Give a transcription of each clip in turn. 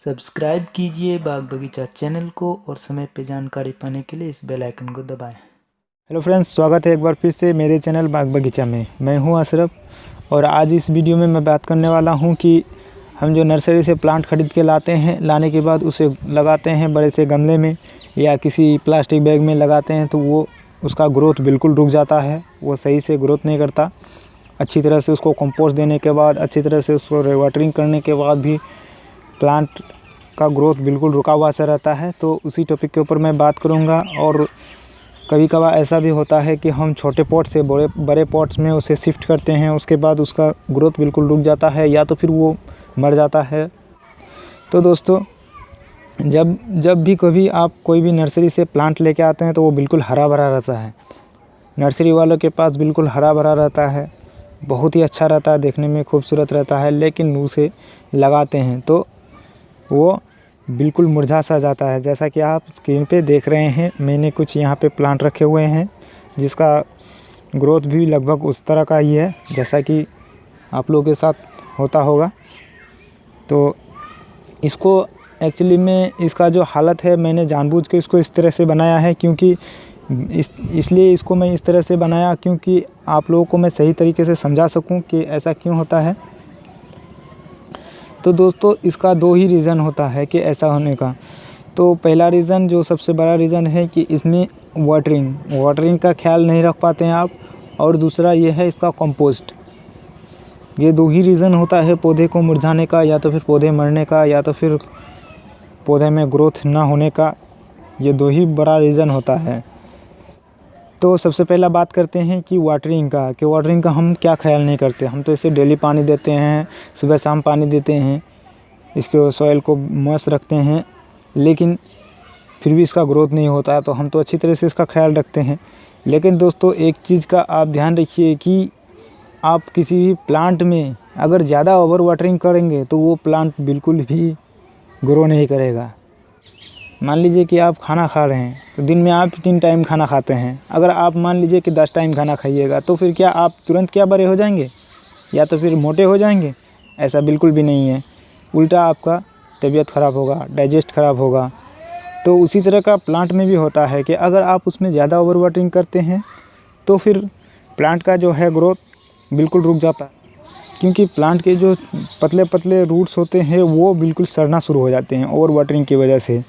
Subscribe कीजिए बाग बगीचा channel को और समय पे जानकारी पाने के लिए इस बेल आइकन को दबाएं। हेलो फ्रेंड्स, स्वागत है एक बार फिर से मेरे चैनल बाग बगीचा में। मैं हूं अशरफ और आज इस वीडियो में मैं बात करने वाला हूं कि हम जो नर्सरी से प्लांट ख़रीद के लाने के बाद उसे लगाते हैं बड़े से गमले में या किसी प्लास्टिक बैग में लगाते हैं तो वो उसका ग्रोथ बिल्कुल रुक जाता है। वो सही से ग्रोथ नहीं करता। अच्छी तरह से उसको कंपोस्ट देने के बाद, अच्छी तरह से उसको वाटरिंग करने के बाद भी प्लांट का ग्रोथ बिल्कुल रुका हुआ सा रहता है। तो उसी टॉपिक के ऊपर मैं बात करूँगा। और कभी कभार ऐसा भी होता है कि हम छोटे पॉट से बड़े पॉट्स में उसे शिफ्ट करते हैं, उसके बाद उसका ग्रोथ बिल्कुल रुक जाता है या तो फिर वो मर जाता है। तो दोस्तों, जब भी कभी आप कोई भी नर्सरी से प्लांट लेके आते हैं तो वो बिल्कुल हरा भरा रहता है। नर्सरी वालों के पास बिल्कुल हरा भरा रहता है, बहुत ही अच्छा रहता है, देखने में खूबसूरत रहता है। लेकिन उसे लगाते हैं तो वो बिल्कुल मुरझा सा जाता है। जैसा कि आप स्क्रीन पे देख रहे हैं, मैंने कुछ यहाँ पे प्लांट रखे हुए हैं जिसका ग्रोथ भी लगभग उस तरह का ही है जैसा कि आप लोगों के साथ होता होगा। तो इसको एक्चुअली में इसका जो हालत है, मैंने जानबूझ के इसको इस तरह से बनाया है क्योंकि इसलिए इसको मैं इस तरह से बनाया क्योंकि आप लोगों को मैं सही तरीके से समझा सकूं कि ऐसा क्यों होता है। तो दोस्तों, इसका दो ही रीज़न होता है कि ऐसा होने का। तो पहला रीज़न, जो सबसे बड़ा रीज़न है कि इसमें वाटरिंग का ख्याल नहीं रख पाते हैं आप, और दूसरा ये है इसका कंपोस्ट। ये दो ही रीज़न होता है पौधे को मुरझाने का, या तो फिर पौधे मरने का, या तो फिर पौधे में ग्रोथ ना होने का। ये दो ही बड़ा रीज़न होता है। तो सबसे पहला बात करते हैं कि वाटरिंग का हम क्या ख्याल नहीं करते। हम तो इसे डेली पानी देते हैं, सुबह शाम पानी देते हैं, इसके सॉइल को मस्त रखते हैं, लेकिन फिर भी इसका ग्रोथ नहीं होता है। तो हम तो अच्छी तरह से इसका ख्याल रखते हैं। लेकिन दोस्तों, एक चीज़ का आप ध्यान रखिए कि आप किसी भी प्लांट में अगर ज़्यादा ओवर वाटरिंग करेंगे तो वो प्लांट बिल्कुल भी ग्रो नहीं करेगा। मान लीजिए कि आप खाना खा रहे हैं तो दिन में आप 3 टाइम खाना खाते हैं। अगर आप मान लीजिए कि 10 टाइम खाना खाइएगा तो फिर क्या आप तुरंत क्या बड़े हो जाएंगे या तो फिर मोटे हो जाएंगे? ऐसा बिल्कुल भी नहीं है। उल्टा आपका तबीयत ख़राब होगा, डाइजेस्ट ख़राब होगा। तो उसी तरह का प्लांट में भी होता है कि अगर आप उसमें ज़्यादा ओवर वाटरिंग करते हैं तो फिर प्लांट का जो है ग्रोथ बिल्कुल रुक जाता है, क्योंकि प्लांट के जो पतले पतले रूट्स होते हैं वो बिल्कुल सड़ना शुरू हो जाते हैं ओवर वाटरिंग की वजह से।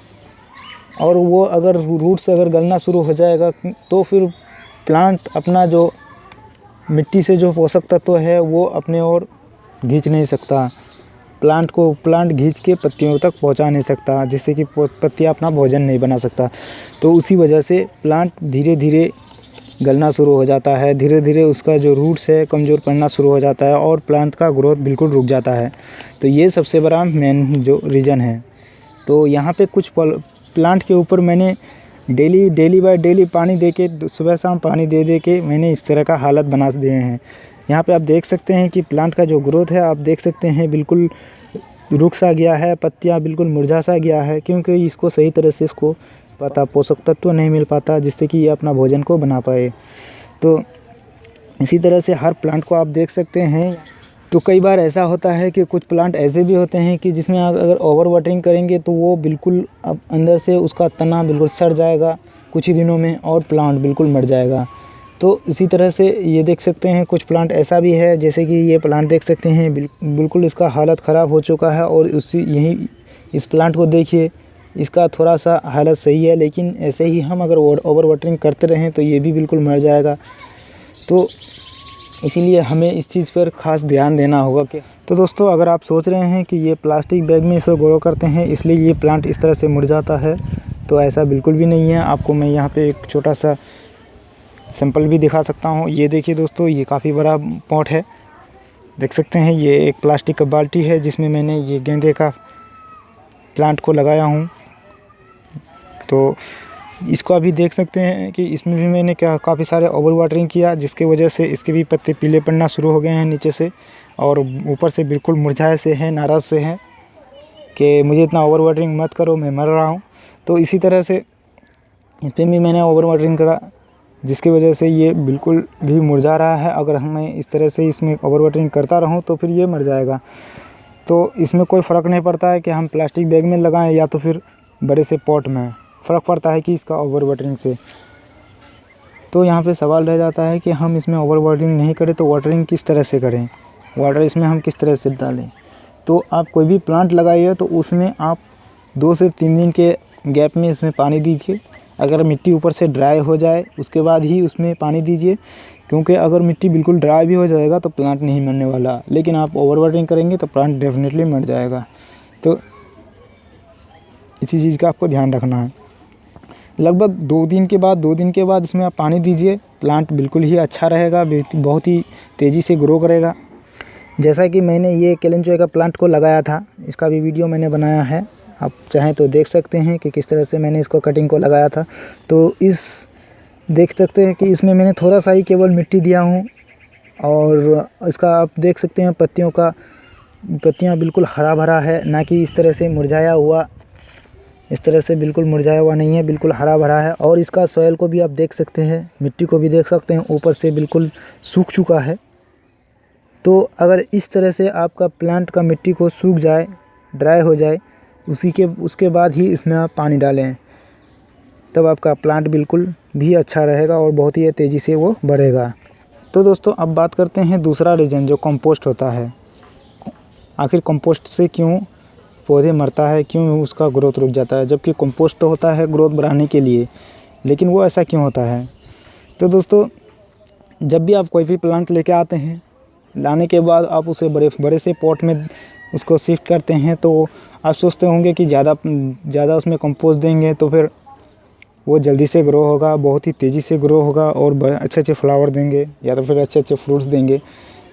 और वो अगर रूट्स अगर गलना शुरू हो जाएगा तो फिर प्लांट अपना जो मिट्टी से जो पोषक तत्व है वो अपने ओर खींच नहीं सकता। प्लांट खींच के पत्तियों तक पहुंचा नहीं सकता, जिससे कि पत्तियां अपना भोजन नहीं बना सकता। तो उसी वजह से प्लांट धीरे धीरे गलना शुरू हो जाता है, धीरे धीरे उसका जो रूट्स है कमज़ोर पड़ना शुरू हो जाता है और प्लांट का ग्रोथ बिल्कुल रुक जाता है। तो ये सबसे बड़ा मेन जो रीज़न है। तो यहाँ पे कुछ प्लांट के ऊपर मैंने डेली बाय डेली पानी देके, सुबह शाम पानी दे के मैंने इस तरह का हालत बना दिए हैं। यहाँ पे आप देख सकते हैं कि प्लांट का जो ग्रोथ है, आप देख सकते हैं बिल्कुल रुक सा गया है, पत्तियाँ बिल्कुल मुरझा सा गया है, क्योंकि इसको सही तरह से इसको पोषक तत्व नहीं मिल पाता जिससे कि ये अपना भोजन को बना पाए। तो इसी तरह से हर प्लांट को आप देख सकते हैं। तो कई बार ऐसा होता है कि कुछ प्लांट ऐसे भी होते हैं कि जिसमें आप अगर ओवर वाटरिंग करेंगे तो वो बिल्कुल अब अंदर से उसका तना बिल्कुल सड़ जाएगा कुछ ही दिनों में और प्लांट बिल्कुल मर जाएगा। तो इसी तरह से ये देख सकते हैं कुछ प्लांट ऐसा भी है, जैसे कि ये प्लांट देख सकते हैं बिल्कुल इसका हालत ख़राब हो चुका है। और इस प्लांट को देखिए, इसका थोड़ा सा हालत सही है, लेकिन ऐसे ही हम अगर ओवर वाटरिंग करते रहें तो ये भी बिल्कुल मर जाएगा। तो इसीलिए हमें इस चीज़ पर ख़ास ध्यान देना होगा कि तो दोस्तों, अगर आप सोच रहे हैं कि ये प्लास्टिक बैग में इसे ग्रो करते हैं इसलिए ये प्लांट इस तरह से मुरझाता है, तो ऐसा बिल्कुल भी नहीं है। आपको मैं यहाँ पे एक छोटा सा सैंपल भी दिखा सकता हूँ। ये देखिए दोस्तों, ये काफ़ी बड़ा पॉट है, देख सकते हैं। ये एक प्लास्टिक का बाल्टी है जिसमें मैंने ये गेंदे का प्लांट को लगाया हूँ। तो इसको अभी देख सकते हैं कि इसमें भी मैंने काफ़ी सारे ओवर वाटरिंग किया, जिसके वजह से इसके भी पत्ते पीले पड़ना शुरू हो गए हैं नीचे से, और ऊपर से बिल्कुल मुरझाए से हैं, नाराज़ से हैं कि मुझे इतना ओवर वाटरिंग मत करो, मैं मर रहा हूँ। तो इसी तरह से इस पर भी मैंने ओवर वाटरिंग करा, जिसकी वजह से ये बिल्कुल भी मुरझा रहा है। अगर मैं इस तरह से इसमें ओवर वाटरिंग करता रहूँ तो फिर ये मर जाएगा। तो इसमें कोई फ़र्क नहीं पड़ता है कि हम प्लास्टिक बैग में लगाएं या तो फिर बड़े से पॉट में। फ़र्क पड़ता है कि इसका ओवर वाटरिंग से। तो यहाँ पे सवाल रह जाता है कि हम इसमें ओवर वाटरिंग नहीं करें तो वाटरिंग किस तरह से करें, वाटर इसमें हम किस तरह से डालें। तो आप कोई भी प्लांट लगाइए तो उसमें आप 2 से 3 दिन के गैप में इसमें पानी दीजिए। अगर मिट्टी ऊपर से ड्राई हो जाए उसके बाद ही उसमें पानी दीजिए, क्योंकि अगर मिट्टी बिल्कुल ड्राई भी हो जाएगा तो प्लांट नहीं मरने वाला, लेकिन आप ओवर वाटरिंग करेंगे तो प्लांट डेफिनेटली मर जाएगा। तो इसी चीज़ का आपको ध्यान रखना है। लगभग 2 दिन के बाद इसमें आप पानी दीजिए, प्लांट बिल्कुल ही अच्छा रहेगा, बहुत ही तेज़ी से ग्रो करेगा। जैसा कि मैंने ये केलेंचुए का प्लांट को लगाया था, इसका भी वीडियो मैंने बनाया है, आप चाहें तो देख सकते हैं कि किस तरह से मैंने इसको कटिंग को लगाया था। तो देख सकते हैं कि इसमें मैंने थोड़ा सा ही केवल मिट्टी दिया हूँ और इसका आप देख सकते हैं पत्तियाँ बिल्कुल हरा भरा है, ना कि इस तरह से मुरझाया हुआ। इस तरह से बिल्कुल मुरझाया हुआ नहीं है, बिल्कुल हरा भरा है। और इसका सॉइल को भी आप देख सकते हैं, मिट्टी को भी देख सकते हैं, ऊपर से बिल्कुल सूख चुका है। तो अगर इस तरह से आपका प्लांट का मिट्टी को सूख जाए, ड्राई हो जाए, उसके बाद ही इसमें आप पानी डालें, तब आपका प्लांट बिल्कुल भी अच्छा रहेगा और बहुत ही तेज़ी से वो बढ़ेगा। तो दोस्तों अब बात करते हैं दूसरा रीज़न जो कंपोस्ट होता है। आखिर कंपोस्ट से क्यों पौधे मरता है, क्यों उसका ग्रोथ रुक जाता है, जबकि कंपोस्ट तो होता है ग्रोथ बढ़ाने के लिए, लेकिन वो ऐसा क्यों होता है। तो दोस्तों जब भी आप कोई भी प्लांट लेके आते हैं, लाने के बाद आप उसे बड़े से पॉट में उसको शिफ्ट करते हैं, तो आप सोचते होंगे कि ज़्यादा उसमें कंपोस्ट देंगे तो फिर वो जल्दी से ग्रो होगा, बहुत ही तेज़ी से ग्रो होगा और अच्छे फ्लावर देंगे या तो फिर अच्छे फ्रूट्स देंगे।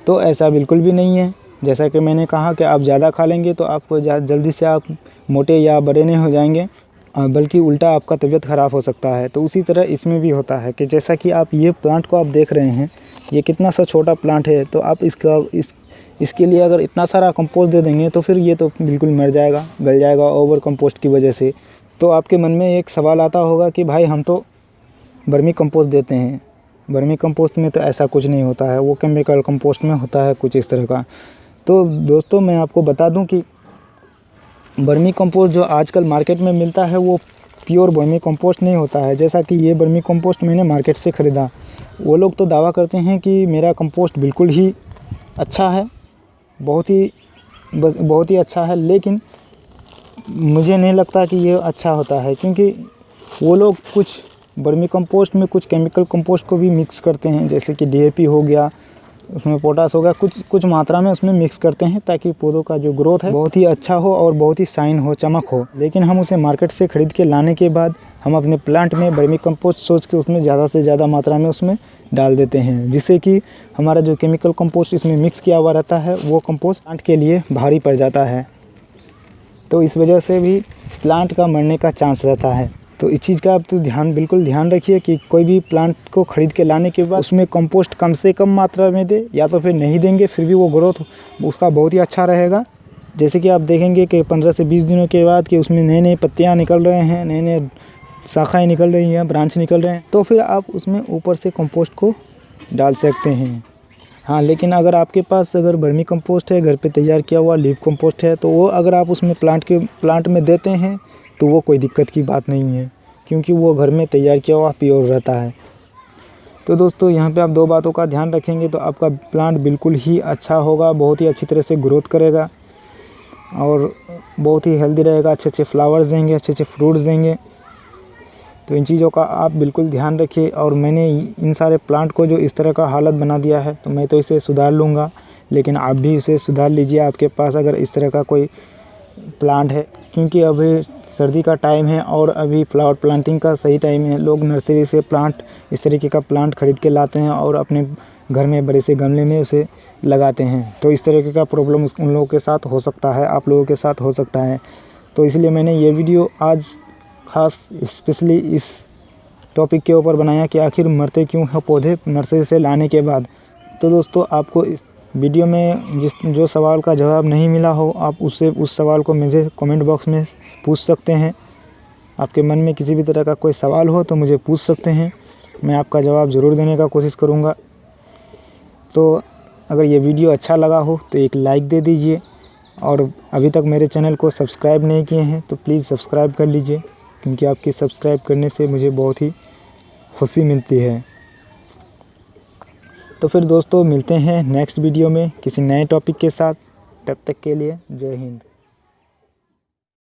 तो ऐसा बिल्कुल भी नहीं है। जैसा कि मैंने कहा कि आप ज़्यादा खा लेंगे तो आपको जल्दी से आप मोटे या बड़े नहीं हो जाएंगे, बल्कि उल्टा आपका तबीयत ख़राब हो सकता है। तो उसी तरह इसमें भी होता है कि जैसा कि आप ये प्लांट को आप देख रहे हैं, ये कितना सा छोटा प्लांट है, तो आप इसके लिए अगर इतना सारा कंपोस्ट दे देंगे तो फिर ये तो बिल्कुल मर जाएगा, गल जाएगा ओवर कंपोस्ट की वजह से। तो आपके मन में एक सवाल आता होगा कि भाई हम तो वर्मी कंपोस्ट देते हैं, वर्मी कंपोस्ट में तो ऐसा कुछ नहीं होता है, वो केमिकल कंपोस्ट में होता है कुछ इस तरह का। तो दोस्तों मैं आपको बता दूं कि वर्मी कंपोस्ट जो आजकल मार्केट में मिलता है वो प्योर वर्मी कंपोस्ट नहीं होता है। जैसा कि ये वर्मी कंपोस्ट मैंने मार्केट से ख़रीदा, वो लोग तो दावा करते हैं कि मेरा कंपोस्ट बिल्कुल ही अच्छा है, बहुत ही अच्छा है, लेकिन मुझे नहीं लगता कि ये अच्छा होता है, क्योंकि वो लोग कुछ वर्मी कंपोस्ट में कुछ केमिकल कंपोस्ट को भी मिक्स करते हैं, जैसे कि DAP हो गया, उसमें पोटास हो गया, कुछ मात्रा में उसमें मिक्स करते हैं ताकि पौधों का जो ग्रोथ है बहुत ही अच्छा हो और बहुत ही शाइन हो, चमक हो। लेकिन हम उसे मार्केट से ख़रीद के लाने के बाद हम अपने प्लांट में वर्मी कंपोस्ट सोच के उसमें ज़्यादा से ज़्यादा मात्रा में उसमें डाल देते हैं, जिससे कि हमारा जो केमिकल कंपोस्ट इसमें मिक्स किया हुआ रहता है वो कंपोस्ट प्लांट के लिए भारी पड़ जाता है। तो इस वजह से भी प्लांट का मरने का चांस रहता है। तो इस चीज़ का आप तो बिल्कुल ध्यान रखिए कि कोई भी प्लांट को ख़रीद के लाने के बाद उसमें कंपोस्ट कम से कम मात्रा में दे, या तो फिर नहीं देंगे फिर भी वो ग्रोथ उसका बहुत ही अच्छा रहेगा। जैसे कि आप देखेंगे कि 15 से 20 दिनों के बाद कि उसमें नए पत्तियाँ निकल रहे हैं, नए शाखाएँ निकल रही हैं, ब्रांच निकल रहे हैं, तो फिर आप उसमें ऊपर से कंपोस्ट को डाल सकते हैं। हाँ, लेकिन अगर आपके पास वर्मी कंपोस्ट है, घर पे तैयार किया हुआ लीफ कंपोस्ट है, तो वो अगर आप उसमें प्लांट में देते हैं तो वो कोई दिक्कत की बात नहीं है, क्योंकि वो घर में तैयार किया हुआ प्योर रहता है। तो दोस्तों यहाँ पे आप 2 बातों का ध्यान रखेंगे तो आपका प्लांट बिल्कुल ही अच्छा होगा, बहुत ही अच्छी तरह से ग्रोथ करेगा और बहुत ही हेल्दी रहेगा, अच्छे फ्लावर्स देंगे, अच्छे फ्रूट्स देंगे। तो इन चीज़ों का आप बिल्कुल ध्यान रखिए। और मैंने इन सारे प्लांट को जो इस तरह का हालत बना दिया है, तो मैं तो इसे सुधार लूँगा, लेकिन आप भी इसे सुधार लीजिए आपके पास अगर इस तरह का कोई प्लांट है, क्योंकि अभी सर्दी का टाइम है और अभी फ्लावर प्लांटिंग का सही टाइम है। लोग नर्सरी से इस तरीके का प्लांट ख़रीद के लाते हैं और अपने घर में बड़े से गमले में उसे लगाते हैं। तो इस तरीके का प्रॉब्लम उन लोगों के साथ हो सकता है, आप लोगों के साथ हो सकता है। तो इसलिए मैंने ये वीडियो आज ख़ास स्पेशली इस टॉपिक के ऊपर बनाया कि आखिर मरते क्यों हैं पौधे नर्सरी से लाने के बाद। तो दोस्तों आपको इस वीडियो में जो सवाल का जवाब नहीं मिला हो, आप उस सवाल को मुझे कमेंट बॉक्स में पूछ सकते हैं। आपके मन में किसी भी तरह का कोई सवाल हो तो मुझे पूछ सकते हैं, मैं आपका जवाब ज़रूर देने का कोशिश करूँगा। तो अगर ये वीडियो अच्छा लगा हो तो एक लाइक दे दीजिए और अभी तक मेरे चैनल को सब्सक्राइब नहीं किए हैं तो प्लीज़ सब्सक्राइब कर लीजिए, क्योंकि आपकी सब्सक्राइब करने से मुझे बहुत ही खुशी मिलती है। तो फिर दोस्तों मिलते हैं नेक्स्ट वीडियो में किसी नए टॉपिक के साथ। तब तक के लिए जय हिंद।